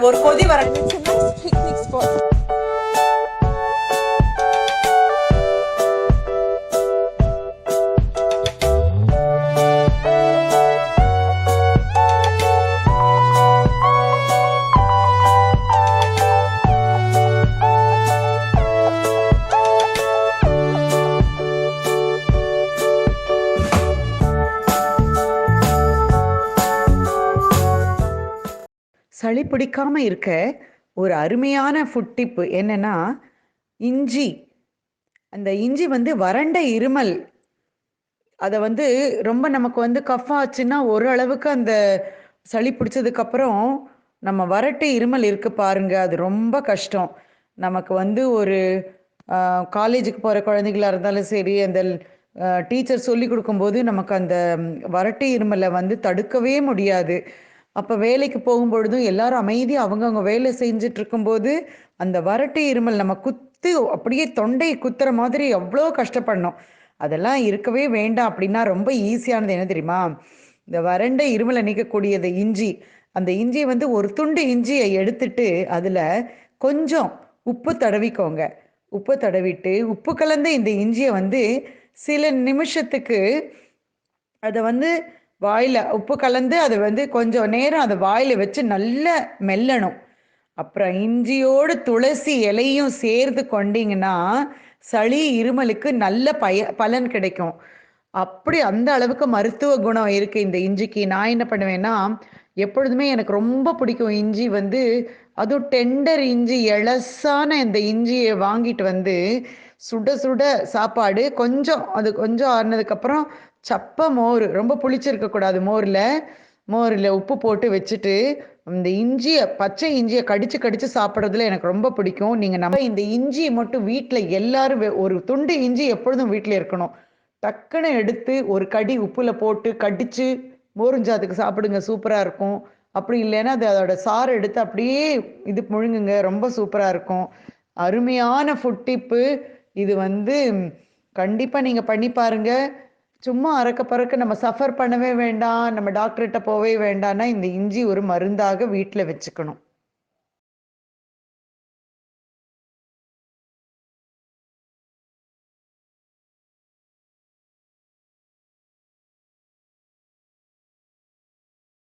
ஒரு கொதி வர. It's a nice picnic spot. சளி பிடிக்காம இருக்க ஒரு அருமையான ஃபுட் டிப் என்னன்னா இஞ்சி. அந்த இஞ்சி வந்து வறண்ட இருமல், அதை வந்து ரொம்ப நமக்கு வந்து கஃப் ஆச்சுன்னா ஒரு அளவுக்கு அந்த சளி பிடிச்சதுக்கு அப்புறம் நம்ம வறட்டு இருமல் இருக்கு பாருங்க, அது ரொம்ப கஷ்டம். நமக்கு வந்து ஒரு காலேஜுக்கு போகிற குழந்தைகளா இருந்தாலும் சரி, அந்த டீச்சர் சொல்லி கொடுக்கும்போது நமக்கு அந்த வறட்டு இருமலை வந்து தடுக்கவே முடியாது. அப்போ வேலைக்கு போகும்பொழுதும் எல்லாரும் அமைதியாக அவங்கவுங்க வேலை செஞ்சுட்டு இருக்கும்போது அந்த வறட்டு இருமல் நம்ம குத்து அப்படியே தொண்டையை குத்துற மாதிரி எவ்வளோ கஷ்டப்படணும். அதெல்லாம் இருக்கவே வேண்டாம். அப்படின்னா ரொம்ப ஈஸியானது என்ன தெரியுமா? இந்த வறண்ட இருமலை நீக்கக்கூடியது இஞ்சி. அந்த இஞ்சியை வந்து ஒரு துண்டு இஞ்சியை எடுத்துட்டு அதில் கொஞ்சம் உப்பு தடவிக்கோங்க. உப்பு தடவிட்டு உப்பு கலந்த இந்த இஞ்சியை வந்து சில நிமிஷத்துக்கு அதை வந்து வாயில் உப்பு கலந்து அதை வந்து கொஞ்சம் நேரம் அதை வாயில் வச்சு நல்லா மெல்லணும். அப்புறம் இஞ்சியோடு துளசி இலையும் சேர்த்து கொண்டீங்கன்னா சளி இருமலுக்கு நல்ல பலன் கிடைக்கும். அப்படி அந்த அளவுக்கு மருத்துவ குணம் இருக்கு இந்த இஞ்சிக்கு. நான் என்ன பண்ணுவேன்னா, எப்பொழுதுமே எனக்கு ரொம்ப பிடிக்கும் இஞ்சி வந்து, அதுவும் டெண்டர் இஞ்சி, எலசான இந்த இஞ்சியை வாங்கிட்டு வந்து சுட சுட சாப்பாடு கொஞ்சம் அது கொஞ்சம் ஆறுனதுக்கப்புறம் சப்ப மோர், ரொம்ப புளிச்சிருக்க கூடாது மோரில் உப்பு போட்டு வச்சுட்டு இந்த இஞ்சியை, பச்சை இஞ்சியை கடிச்சு கடிச்சு சாப்பிட்றதுல எனக்கு ரொம்ப பிடிக்கும். நீங்கள் நம்ம இந்த இஞ்சியை மட்டும் வீட்டில் எல்லாரும் ஒரு துண்டு இஞ்சி எப்பொழுதும் வீட்டில் இருக்கணும். டக்குன்னு எடுத்து ஒரு கடி உப்புல போட்டு கடிச்சு மோருஞ்சாத்துக்கு சாப்பிடுங்க, சூப்பராக இருக்கும். அப்படி இல்லைன்னா அது அதோட சாறு எடுத்து அப்படியே இது முழுங்குங்க, ரொம்ப சூப்பராக இருக்கும். அருமையான ஃபுட் டிப்பு இது வந்து. கண்டிப்பாக நீங்கள் பண்ணி பாருங்க. சும்மா அறக்க பறக்க நம்ம சஃபர் பண்ணவே வேண்டாம், நம்ம டாக்டர்கிட்ட போவே வேண்டாம்னா இந்த இஞ்சி ஒரு மருந்தாக வீட்டில் வச்சுக்கணும்.